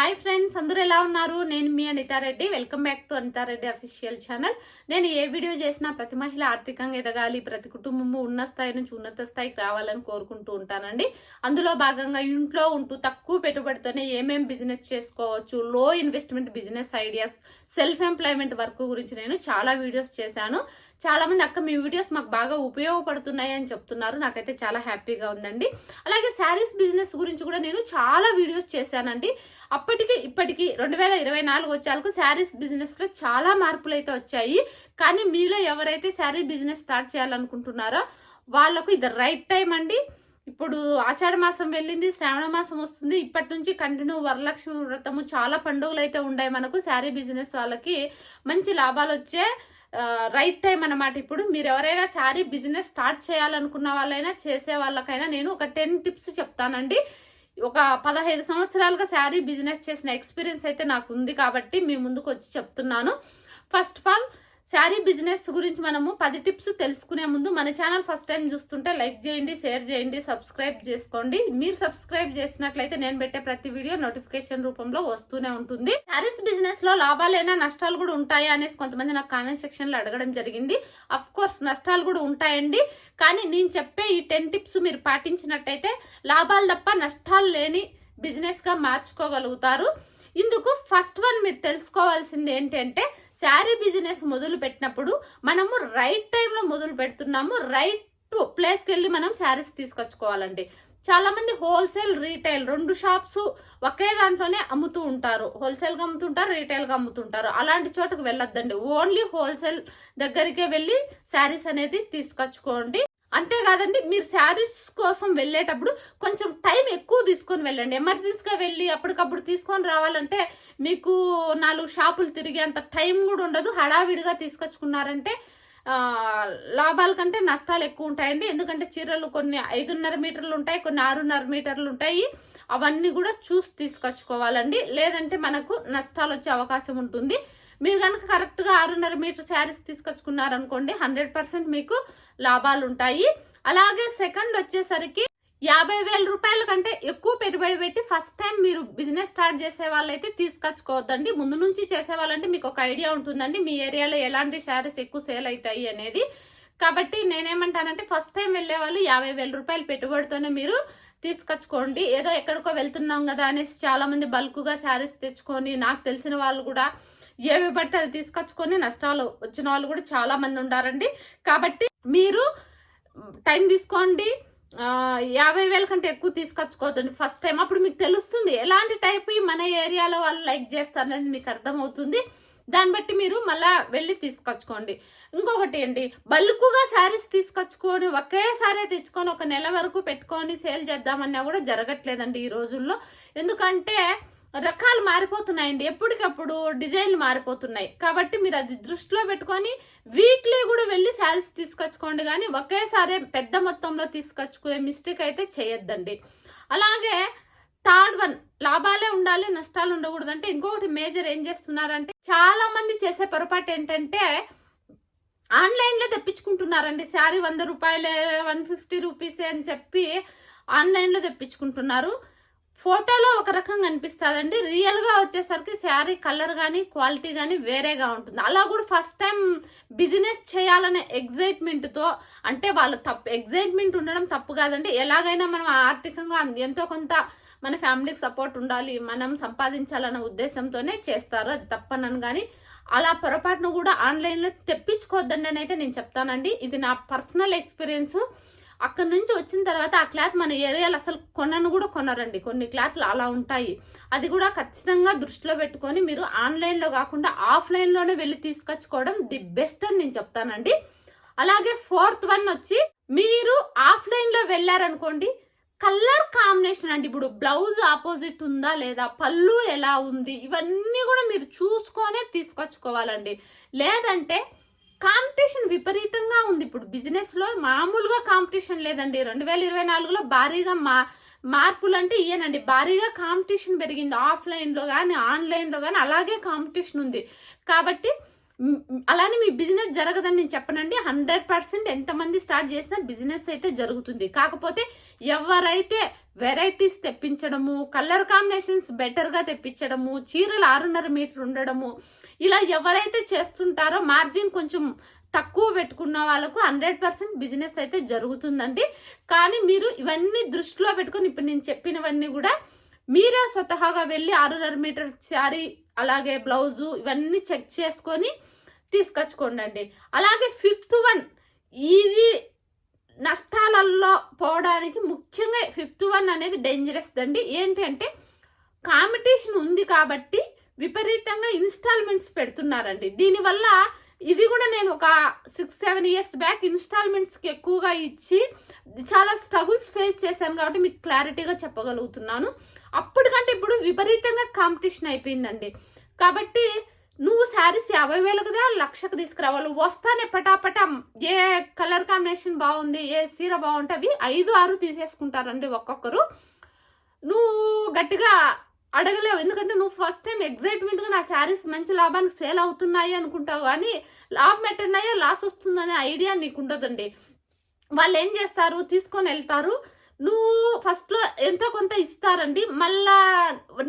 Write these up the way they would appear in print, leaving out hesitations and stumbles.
Hi friends, అందరూ ఎలా ఉన్నారు? నేను మీ Anitha Reddy. Welcome back to Anitha Reddy official channel. నేను ఏ వీడియో చేసినా ప్రతి మహిళ ఆర్థికంగా ఎదగాలి, ప్రతి కుటుంబము ఉన్న స్థాయి నుంచి ఉన్నత స్థాయికి రావాలని కోరుకుంటూ ఉంటానండి. అందులో భాగంగా ఇంట్లో ఉంటూ తక్కువ పెట్టుబడితోనే ఏమేం బిజినెస్ చేసుకోవచ్చు, లో investment business ideas, self employment work గురించి నేను చాలా వీడియోస్ చేశాను. చాలా మంది అక్క మీ వీడియోస్ మాకు బాగా ఉపయోగపడుతున్నాయి అని చెప్తున్నారు. నాకైతే చాలా హ్యాపీగా ఉందండి. అలాగే శారీస్ బిజినెస్ గురించి కూడా నేను చాలా వీడియోస్ చేశానండి. అప్పటికి ఇప్పటికి 2024 వచ్చేందుకు శారీస్ బిజినెస్ లో చాలా మార్పులు అయితే వచ్చాయి. కానీ మీలో ఎవరైతే శారీ బిజినెస్ స్టార్ట్ చేయాలనుకుంటున్నారో వాళ్ళకు ఇది రైట్ టైం అండి. ఇప్పుడు ఆషాఢ మాసం వెళ్ళింది, శ్రావణ మాసం వస్తుంది. ఇప్పటి నుంచి కంటిన్యూ వరలక్ష్మి వ్రతము చాలా పండుగలు అయితే ఉన్నాయి. మనకు శారీ బిజినెస్ వాళ్ళకి మంచి లాభాలు వచ్చే రైట్ టైం అన్నమాట. ఇప్పుడు మీరు ఎవరైనా శారీ బిజినెస్ స్టార్ట్ చేయాలనుకున్న వాళ్ళైనా చేసే వాళ్ళకైనా నేను ఒక 10 టిప్స్ చెప్తానండి. ఒక 15 సంవత్సరాలుగా శారీ బిజినెస్ చేసిన ఎక్స్పీరియన్స్ అయితే నాకు ఉంది కాబట్టి మీ ముందుకు వచ్చి చెప్తున్నాను. First of all sari business గురించి మనము 10 టిప్స్ తెలుసుకునే ముందు మన ఛానల్ ఫస్ట్ టైం చూస్తుంటే లైక్ చేయండి, షేర్ చేయండి, సబ్స్క్రైబ్ చేసుకోండి. మీరు సబ్స్క్రైబ్ చేసినట్లయితే నేను పెట్టే ప్రతి వీడియో నోటిఫికేషన్ రూపంలో వస్తూనే ఉంటుంది. శారీస్ బిజినెస్ లో లాభాలైనా నష్టాలు కూడా ఉంటాయా అనేసి కొంతమంది నాకు కామెంట్ సెక్షన్ లో అడగడం జరిగింది. అఫ్ కోర్స్ నష్టాలు కూడా ఉంటాయండి. కానీ నేను చెప్పే ఈ 10 టిప్స్ మీరు పాటించినట్టయితే లాభాలు తప్ప నష్టాలు లేని బిజినెస్ గా మార్చుకోగలుగుతారు. ఇందుకు ఫస్ట్ వన్ మీరు తెలుసుకోవాల్సింది ఏంటంటే, శారీ బిజినెస్ మొదలు పెట్టినప్పుడు మనము రైట్ టైంలో మొదలు పెడుతున్నాము, రైట్ ప్లేస్కి వెళ్ళి మనం శారీస్ తీసుకొచ్చుకోవాలండి. చాలా మంది హోల్సేల్, రీటైల్ 2 షాప్స్ ఒకే దాంట్లోనే అమ్ముతూ ఉంటారు. హోల్సేల్ గా అమ్ముతుంటారు, రీటైల్ గా అమ్ముతుంటారు. అలాంటి చోటుకు వెళ్ళొద్దండి. ఓన్లీ హోల్సేల్ దగ్గరికే వెళ్ళి శారీస్ అనేది తీసుకొచ్చుకోండి. అంతేకాదండి, మీరు శారీస్ కోసం వెళ్ళేటప్పుడు కొంచెం టైం ఎక్కువ తీసుకొని వెళ్ళండి. ఎమర్జెన్సీగా వెళ్ళి అప్పటికప్పుడు తీసుకొని రావాలంటే మీకు 4 షాపులు తిరిగే అంత టైం కూడా ఉండదు. హడావిడిగా తీసుకొచ్చుకున్నారంటే లాభాల కంటే నష్టాలు ఎక్కువ ఉంటాయండి. ఎందుకంటే చీరలు కొన్ని 5.5 మీటర్లు ఉంటాయి, కొన్ని 6.5 మీటర్లు ఉంటాయి. అవన్నీ కూడా చూసి తీసుకొచ్చుకోవాలండి. లేదంటే మనకు నష్టాలు వచ్చే అవకాశం ఉంటుంది. మీరు కనుక కరెక్ట్ గా 6.5 మీటర్ శారీస్ తీసుకొచ్చుకున్నారనుకోండి, 100% మీకు లాభాలు ఉంటాయి. అలాగే సెకండ్ వచ్చేసరికి 50,000 రూపాయల కంటే ఎక్కువ పెట్టుబడి పెట్టి ఫస్ట్ టైం మీరు బిజినెస్ స్టార్ట్ చేసే వాళ్ళైతే తీసుకొచ్చుకోవద్దండి. ముందు నుంచి చేసే వాళ్ళంటే మీకు ఒక ఐడియా ఉంటుందండి మీ ఏరియాలో ఎలాంటి శారీస్ ఎక్కువ సేల్ అవుతాయి అనేది. కాబట్టి నేనేమంటానంటే, ఫస్ట్ టైం వెళ్లే వాళ్ళు 50,000 రూపాయలు పెట్టుబడితోనే మీరు తీసుకొచ్చుకోండి. ఏదో ఎక్కడికో వెళ్తున్నాం కదా అనేసి చాలా మంది బల్క్ గా శారీస్ తెచ్చుకొని, నాకు తెలిసిన వాళ్ళు కూడా ఏవి పడితే అవి తీసుకొచ్చుకొని నష్టాలు వచ్చిన వాళ్ళు కూడా చాలా మంది ఉండారండి. కాబట్టి మీరు టైం తీసుకోండి. 50,000 కంటే ఎక్కువ తీసుకొచ్చుకోవద్దండి ఫస్ట్ టైం. అప్పుడు మీకు తెలుస్తుంది ఎలాంటి టైప్ మన ఏరియాలో వాళ్ళు లైక్ చేస్తారనేది మీకు అర్థమవుతుంది. దాన్ని బట్టి మీరు మళ్ళా వెళ్ళి తీసుకొచ్చుకోండి. ఇంకొకటి అండి, బల్కుగా శారీస్ తీసుకొచ్చుకొని ఒకేసారి తెచ్చుకొని ఒక నెల వరకు పెట్టుకొని సేల్ చేద్దామన్నా కూడా జరగట్లేదండి ఈ రోజుల్లో. ఎందుకంటే రకాలు మారిపోతున్నాయండి, ఎప్పటికప్పుడు డిజైన్లు మారిపోతున్నాయి. కాబట్టి మీరు అది దృష్టిలో పెట్టుకొని వీక్లీ కూడా వెళ్ళి శారీస్ తీసుకొచ్చుకోండి. కానీ ఒకేసారి పెద్ద మొత్తంలో తీసుకొచ్చుకునే మిస్టేక్ అయితే చేయొద్దండి. అలాగే థర్డ్ వన్, లాభాలే ఉండాలి, నష్టాలు ఉండకూడదు అంటే ఇంకొకటి మేజర్ ఏం చేస్తున్నారంటే, చాలా మంది చేసే పొరపాటు ఏంటంటే ఆన్లైన్ లో తెప్పించుకుంటున్నారండి. శారీ 100 రూపాయలే, 150 రూపీసే అని చెప్పి ఆన్లైన్ లో తెప్పించుకుంటున్నారు. ఫోటోలో ఒక రకంగా అనిపిస్తుందండి, రియల్ గా వచ్చేసరికి శారీ కలర్ కానీ క్వాలిటీ కానీ వేరేగా ఉంటుంది. అలా కూడా ఫస్ట్ టైం బిజినెస్ చేయాలనే ఎగ్జైట్మెంట్ తో, అంటే వాళ్ళు ఎగ్జైట్మెంట్ ఉండడం తప్పు కాదండి. ఎలాగైనా మనం ఆర్థికంగా ఎంతో కొంత మన ఫ్యామిలీకి సపోర్ట్ ఉండాలి, మనం సంపాదించాలన్న ఉద్దేశంతోనే చేస్తారు, అది తప్పనను. కానీ అలా పొరపాటును కూడా ఆన్లైన్ లో తెప్పించుకోవద్దండి అని అయితే నేను చెప్తానండి. ఇది నా పర్సనల్ ఎక్స్పీరియన్స్. అక్కడ నుంచి వచ్చిన తర్వాత ఆ క్లాత్ మన ఏరియాలో అసలు కొనను కూడా కొనరండి. కొన్ని క్లాత్లు అలా ఉంటాయి. అది కూడా ఖచ్చితంగా దృష్టిలో పెట్టుకొని మీరు ఆన్లైన్ లో కాకుండా ఆఫ్లైన్ లోనే వెళ్ళి తీసుకొచ్చుకోవడం ది బెస్ట్ అని నేను చెప్తానండి. అలాగే ఫోర్త్ వన్ వచ్చి, మీరు ఆఫ్లైన్ లో వెళ్ళారనుకోండి, కలర్ కాంబినేషన్ అండి. ఇప్పుడు బ్లౌజ్ ఆపోజిట్ ఉందా లేదా, పళ్ళు ఎలా ఉంది, ఇవన్నీ కూడా మీరు చూసుకొనే తీసుకొచ్చుకోవాలండి. లేదంటే కాంపిటీషన్ విపరీతంగా ఉంది ఇప్పుడు బిజినెస్ లో. మామూలుగా కాంపిటీషన్ లేదండి. 2024లో భారీగా మార్పులు అంటే ఇయ్యనండి. భారీగా కాంపిటీషన్ పెరిగింది. ఆఫ్లైన్ లో కానీ ఆన్లైన్ లో కానీ అలాగే కాంపిటీషన్ ఉంది. కాబట్టి అలానే మీ బిజినెస్ జరగదని నేను చెప్పనండి. 100% ఎంతమంది స్టార్ట్ చేసినా బిజినెస్ అయితే జరుగుతుంది. కాకపోతే ఎవరైతే వెరైటీస్ తెప్పించడము, కలర్ కాంబినేషన్స్ బెటర్ గా తెప్పించడము, చీరలు 6.5 మీటర్ ఉండడము, ఇలా ఎవరైతే చేస్తుంటారో మార్జిన్ కొంచెం తక్కువ పెట్టుకున్న వాళ్ళకు 100% బిజినెస్ అయితే జరుగుతుందండి. కానీ మీరు ఇవన్నీ దృష్టిలో పెట్టుకొని ఇప్పుడు నేను చెప్పినవన్నీ కూడా మీరే స్వతహాగా వెళ్ళి 6.5 మీటర్ శారీ అలాగే బ్లౌజు ఇవన్నీ చెక్ చేసుకొని తీసుకొచ్చుకోండి. అలాగే 5th వన్, ఇది నష్టాలలో పోవడానికి ముఖ్యంగా 5th వన్ అనేది డేంజరస్ అండి. ఏంటంటే కాంపిటీషన్ ఉంది కాబట్టి విపరీతంగా ఇన్స్టాల్మెంట్స్ పెడుతున్నారండి. దీనివల్ల ఇది కూడా నేను ఒక 6-7 ఇయర్స్ బ్యాక్ ఇన్స్టాల్మెంట్స్ కి ఎక్కువగా ఇచ్చి చాలా స్ట్రగుల్స్ ఫేస్ చేశాను కాబట్టి మీకు క్లారిటీగా చెప్పగలుగుతున్నాను. అప్పటికంటే ఇప్పుడు విపరీతంగా కాంపిటీషన్ అయిపోయిందండి. కాబట్టి నువ్వు శారీస్ 50,000 కదా 1,00,000కు తీసుకురావాలి. వస్తానే పటాపటా ఏ కలర్ కాంబినేషన్ బాగుంది, ఏ సీర బాగుంటే అవి 5-6 తీసేసుకుంటారండి ఒక్కొక్కరు. నువ్వు గట్టిగా అడగలేవు, ఎందుకంటే నువ్వు ఫస్ట్ టైం ఎగ్జైట్మెంట్ గా నా శారీస్ మంచి లాభానికి సేల్ అవుతున్నాయి అనుకుంటావు, కానీ లాభం ఎట్టున్నాయో లాస్ వస్తుందనే ఐడియా నీకు ఉండదండి. వాళ్ళు ఏం చేస్తారు, తీసుకొని వెళ్తారు. నువ్వు ఫస్ట్ లో ఎంతో కొంత ఇస్తారండి, మళ్ళా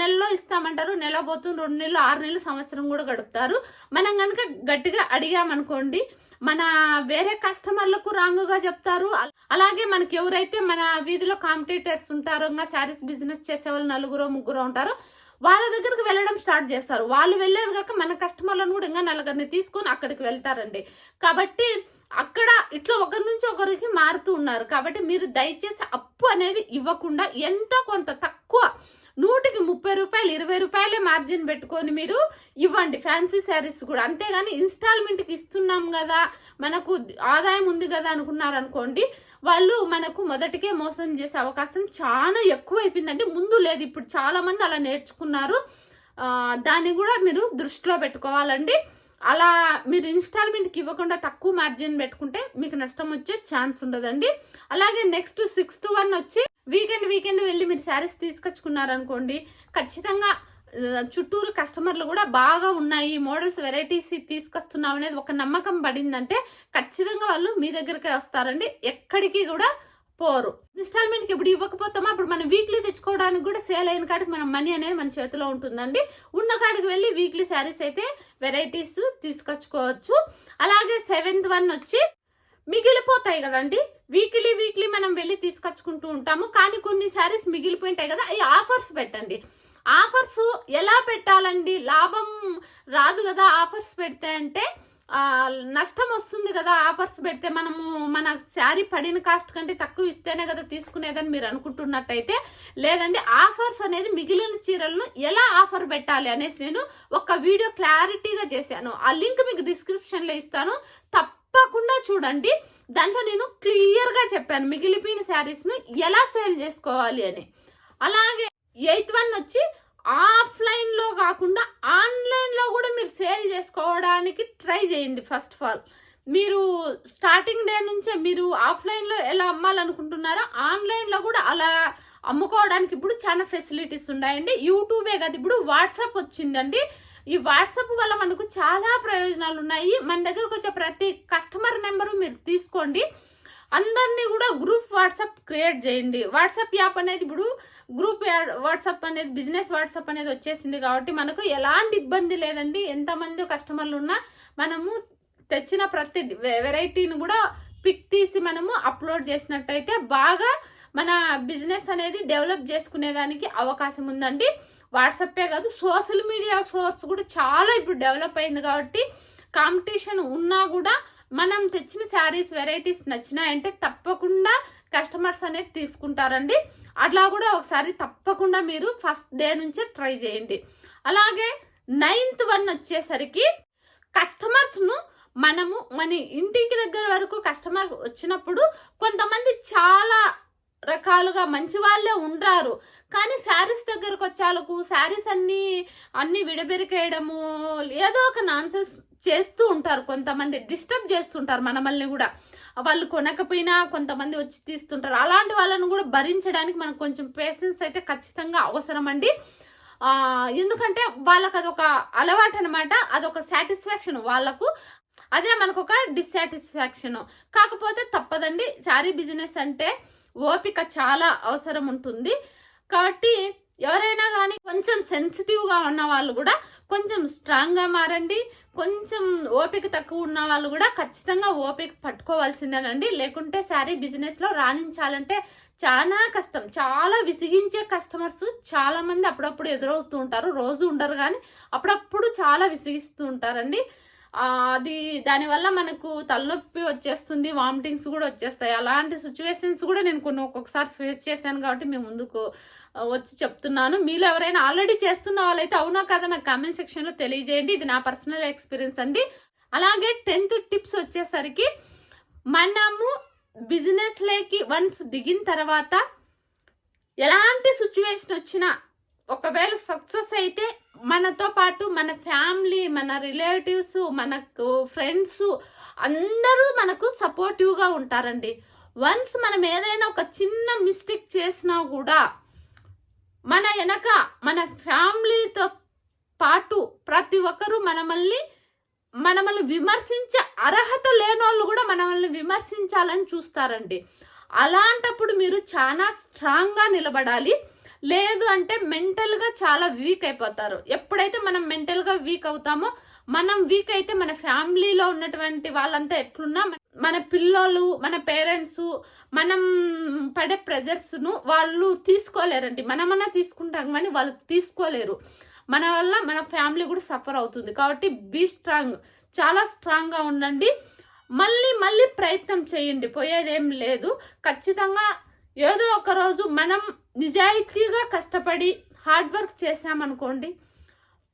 నెలలో ఇస్తామంటారు, నెల పోతుంది, 2 నెలలు, 6 నెలలు, సంవత్సరం కూడా గడుపుతారు. మనం కనుక గట్టిగా అడిగామనుకోండి మన వేరే కస్టమర్లకు రాంగుగా చెప్తారు. అలాగే మనకి ఎవరైతే మన వీధిలో కాంపిటీటర్స్ ఉంటారో, ఇంకా శారీస్ బిజినెస్ చేసే వాళ్ళు 4-3 ఉంటారో వాళ్ళ దగ్గరకు వెళ్ళడం స్టార్ట్ చేస్తారు. వాళ్ళు వెళ్ళారు కాక మన కస్టమర్లను కూడా ఇంకా 4 తీసుకొని అక్కడికి వెళ్తారండి. కాబట్టి అక్కడ ఇట్లా ఒకరి నుంచి ఒకరికి మారుతూ ఉన్నారు. కాబట్టి మీరు దయచేసి అప్పు అనేది ఇవ్వకుండా ఎంతో కొంత తక్కువ 100కి 30 రూపాయలు 20 రూపాయలే మార్జిన్ పెట్టుకొని మీరు ఇవ్వండి ఫ్యాన్సీ శారీస్ కూడా. అంతేగాని ఇన్స్టాల్మెంట్ కి ఇస్తున్నాం కదా మనకు ఆదాయం ఉంది కదా అనుకున్నారనుకోండి, వాళ్ళు మనకు మొదటికే మోసం చేసే అవకాశం చాలా ఎక్కువ అయిపోయిందండి. ముందు లేదు, ఇప్పుడు చాలా మంది అలా నేర్చుకున్నారు. దాన్ని కూడా మీరు దృష్టిలో పెట్టుకోవాలండి. అలా మీరు ఇన్స్టాల్మెంట్ కి ఇవ్వకుండా తక్కువ మార్జిన్ పెట్టుకుంటే మీకు నష్టం వచ్చే ఛాన్స్ ఉండదండి. అలాగే నెక్స్ట్ 6th వన్ వచ్చి వీకెండ్ వెళ్ళి మీరు శారీస్ తీసుకొచ్చుకున్నారనుకోండి, ఖచ్చితంగా చుట్టూరు కస్టమర్లు కూడా బాగా ఉన్నాయి, మోడల్స్ వెరైటీస్ తీసుకొస్తున్నాం అనేది ఒక నమ్మకం పడిందంటే ఖచ్చితంగా వాళ్ళు మీ దగ్గరకే వస్తారండి, ఎక్కడికి కూడా పోరు. ఇన్స్టాల్మెంట్ కి ఇప్పుడు ఇవ్వకపోతామా, అప్పుడు మనం వీక్లీ తెచ్చుకోవడానికి కూడా సేల్ అయిన కాడికి మన మనీ అనేది మన చేతిలో ఉంటుందండి. ఉన్న కాడికి వెళ్ళి వీక్లీ శారీస్ అయితే వెరైటీస్ తీసుకొచ్చుకోవచ్చు. అలాగే 7th వన్ వచ్చి మిగిలిపోతాయి కదండి, వీక్లీ మనం వెళ్ళి తీసుకొచ్చుకుంటూ ఉంటాము. కానీ కొన్ని శారీస్ మిగిలిపోయింటాయి కదా, ఈ ఆఫర్స్ పెట్టండి. ఆఫర్స్ ఎలా పెట్టాలండి, లాభం రాదు కదా ఆఫర్స్ పెడితే, అంటే నష్టం వస్తుంది కదా ఆఫర్స్ పెడితే. మనము మన శారీ పడిన కాస్ట్ కంటే తక్కువ ఇస్తేనే కదా తీసుకునేదని మీరు అనుకుంటున్నట్టయితే లేదండి. ఆఫర్స్ అనేది మిగిలిన చీరలను ఎలా ఆఫర్ పెట్టాలి అనేసి నేను ఒక వీడియో క్లారిటీగా చేశాను. ఆ లింక్ మీకు డిస్క్రిప్షన్ లో ఇస్తాను, తప్పకుండా చూడండి. దాంట్లో నేను క్లియర్ గా చెప్పాను మిగిలిపోయిన శారీస్ ను ఎలా సేల్ చేసుకోవాలి అని. అలాగే 8th వన్ వచ్చి ఆఫ్లైన్ లో కాకుండా ఆన్లైన్ లో కూడా మీరు సేల్ చేసుకోవడానికి ట్రై చేయండి. ఫస్ట్ ఆఫ్ ఆల్ మీరు స్టార్టింగ్ డే నుంచే మీరు ఆఫ్లైన్ లో ఎలా అమ్మాలనుకుంటున్నారో ఆన్లైన్ లో కూడా అలా అమ్ముకోవడానికి ఇప్పుడు చాలా ఫెసిలిటీస్ ఉన్నాయండి. యూట్యూబే కదా, ఇప్పుడు వాట్సాప్ వచ్చిందండి. ఈ వాట్సాప్ వల్ల మనకు చాలా ప్రయోజనాలు ఉన్నాయి. మన దగ్గరకు వచ్చే ప్రతి కస్టమర్ నెంబరు మీరు తీసుకోండి, అందరినీ కూడా గ్రూప్ వాట్సాప్ క్రియేట్ చేయండి. వాట్సాప్ యాప్ అనేది ఇప్పుడు గ్రూప్ వాట్సాప్ అనేది బిజినెస్ వాట్సాప్ అనేది వచ్చేసింది కాబట్టి మనకు ఎలాంటి ఇబ్బంది లేదండి. ఎంతమంది కస్టమర్లు ఉన్నా మనము తెచ్చిన ప్రతి వెరైటీని కూడా పిక్ తీసి మనము అప్లోడ్ చేసినట్టయితే బాగా మన బిజినెస్ అనేది డెవలప్ చేసుకునేదానికి అవకాశం ఉందండి. వాట్సాపే కాదు, సోషల్ మీడియా సోర్స్ కూడా చాలా ఇప్పుడు డెవలప్ అయింది కాబట్టి కాంపిటీషన్ ఉన్నా కూడా మనం తెచ్చిన శారీస్ వెరైటీస్ నచ్చినాయంటే తప్పకుండా కస్టమర్స్ అనేది తీసుకుంటారండి. అట్లా కూడా ఒకసారి తప్పకుండా మీరు ఫస్ట్ డే నుంచే ట్రై చేయండి. అలాగే 9th వన్ వచ్చేసరికి కస్టమర్స్ ను మనము మన ఇంటికి దగ్గర వరకు కస్టమర్స్ వచ్చినప్పుడు కొంతమంది చాలా రకాలుగా మంచి వాళ్ళే ఉంటారు, కానీ శారీస్ దగ్గరకు వచ్చాలకు శారీస్ అన్ని విడబెరికేయడము ఏదో ఒక నాన్సెన్స్ చేస్తూ ఉంటారు. కొంతమంది డిస్టర్బ్ చేస్తుంటారు మనల్ని కూడా, వాళ్ళు కొనకపోయినా కొంతమంది వచ్చి తీస్తుంటారు. అలాంటి వాళ్ళను కూడా భరించడానికి మనకు కొంచెం పేషెన్స్ అయితే ఖచ్చితంగా అవసరం అండి. ఎందుకంటే వాళ్ళకి అదొక అలవాటు అనమాట, అదొక సాటిస్ఫాక్షన్ వాళ్ళకు. అదే మనకు ఒక డిస్సాటిస్ఫాక్షన్. కాకపోతే తప్పదండి, శారీ బిజినెస్ అంటే ఓపిక చాలా అవసరం ఉంటుంది. కాబట్టి ఎవరైనా కానీ కొంచెం సెన్సిటివ్గా ఉన్న వాళ్ళు కూడా కొంచెం స్ట్రాంగ్గా మారండి. కొంచెం ఓపిక తక్కువ ఉన్న వాళ్ళు కూడా ఖచ్చితంగా ఓపిక పట్టుకోవాల్సిందేనండి. లేకుంటే శారీ బిజినెస్లో రాణించాలంటే చాలా కష్టం. చాలా విసిగించే కస్టమర్స్ చాలా మంది అప్పుడప్పుడు ఎదురవుతూ ఉంటారు. రోజు ఉండరు కానీ అప్పుడప్పుడు చాలా విసిగిస్తూ ఉంటారండి. అది దానివల్ల మనకు తలనొప్పి వచ్చేస్తుంది, వామిటింగ్స్ కూడా వచ్చేస్తాయి. అలాంటి సిచ్యువేషన్స్ కూడా నేను కొన్ని ఒక్కొక్కసారి ఫేస్ చేశాను కాబట్టి మేము ముందుకు వచ్చి చెప్తున్నాను. మీరు ఎవరైనా ఆల్రెడీ చేస్తున్న వాళ్ళైతే అవునా కదా నాకు కామెంట్ సెక్షన్లో తెలియజేయండి. ఇది నా పర్సనల్ ఎక్స్పీరియన్స్ అండి. అలాగే 10th టిప్స్ వచ్చేసరికి, మనము బిజినెస్ లేకి వన్స్ దిగిన తర్వాత ఎలాంటి సిచ్యువేషన్ వచ్చినా ఒకవేళ సక్సెస్ అయితే మనతో పాటు మన ఫ్యామిలీ, మన రిలేటివ్స్, మనకు ఫ్రెండ్స్ అందరూ మనకు సపోర్టివ్గా ఉంటారండి. వన్స్ మనం ఏదైనా ఒక చిన్న మిస్టేక్ చేసినా కూడా మన వెనక మన ఫ్యామిలీతో పాటు ప్రతి ఒక్కరూ మనల్ని విమర్శించే అర్హత లేని వాళ్ళు కూడా మనల్ని విమర్శించాలని చూస్తారండి. అలాంటప్పుడు మీరు చాలా స్ట్రాంగ్గా నిలబడాలి. లేదు అంటే మెంటల్గా చాలా వీక్ అయిపోతారు. ఎప్పుడైతే మనం మెంటల్గా వీక్ అవుతామో, మనం వీక్ అయితే మన ఫ్యామిలీలో ఉన్నటువంటి వాళ్ళంతా ఎట్లున్నా మన పిల్లలు, మన పేరెంట్స్, మనం పడే ప్రెజర్స్ను వాళ్ళు తీసుకోలేరండి. మనమన్నా తీసుకుంటాం కానీ వాళ్ళు తీసుకోలేరు. మన వల్ల మన ఫ్యామిలీ కూడా సఫర్ అవుతుంది. కాబట్టి బీ స్ట్రాంగ్, చాలా స్ట్రాంగ్గా ఉండండి. మళ్ళీ ప్రయత్నం చేయండి, పోయేదేం లేదు. ఖచ్చితంగా ఏదో ఒక రోజు మనం నిజాయితీగా కష్టపడి హార్డ్ వర్క్ చేసామనుకోండి,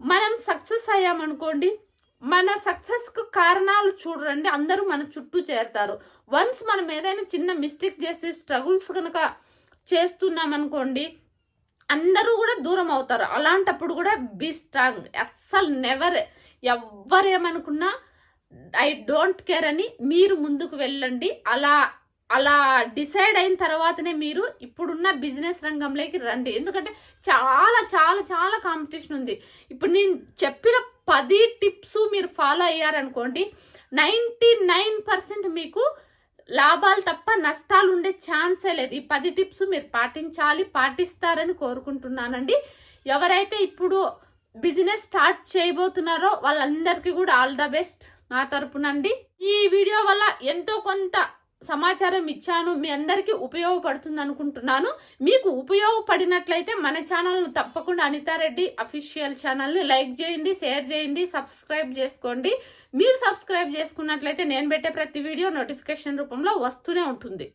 మనం సక్సెస్ అయ్యామనుకోండి, మన సక్సెస్కు కారణాలు చూడండి అందరూ మన చుట్టూ చేరుతారు. వన్స్ మనం ఏదైనా చిన్న మిస్టేక్ చేసి స్ట్రగుల్స్ కనుక చేస్తున్నామనుకోండి, అందరూ కూడా దూరం అవుతారు. అలాంటప్పుడు కూడా బీ స్ట్రాంగ్. అస్సలు నెవర్, ఎవ్వరేమనుకున్నా ఐ డోంట్ కేర్ అని మీరు ముందుకు వెళ్ళండి. అలా డిసైడ్ అయిన తర్వాతనే మీరు ఇప్పుడున్న బిజినెస్ రంగంలోకి రండి. ఎందుకంటే చాలా చాలా చాలా కాంపిటీషన్ ఉంది. ఇప్పుడు నేను చెప్పిన 10 టిప్స్ మీరు ఫాలో అయ్యారనుకోండి, 99% మీకు లాభాలు తప్ప నష్టాలు ఉండే ఛాన్సే లేదు. ఈ 10 టిప్స్ మీరు పాటిస్తారని కోరుకుంటున్నానండి. ఎవరైతే ఇప్పుడు బిజినెస్ స్టార్ట్ చేయబోతున్నారో వాళ్ళందరికీ కూడా ఆల్ ద బెస్ట్ నా తరపునండి. ఈ వీడియో వల్ల ఎంతో కొంత సమాచారం ఇచ్చాను, మీ అందరికీ ఉపయోగపడుతుంది అనుకుంటున్నాను. మీకు ఉపయోగపడినట్లయితే మన ఛానల్ను తప్పకుండా అనితారెడ్డి అఫీషియల్ ఛానల్ని లైక్ చేయండి, షేర్ చేయండి, సబ్స్క్రైబ్ చేసుకోండి. మీరు సబ్స్క్రైబ్ చేసుకున్నట్లయితే నేను పెట్టే ప్రతి వీడియో నోటిఫికేషన్ రూపంలో వస్తూనే ఉంటుంది.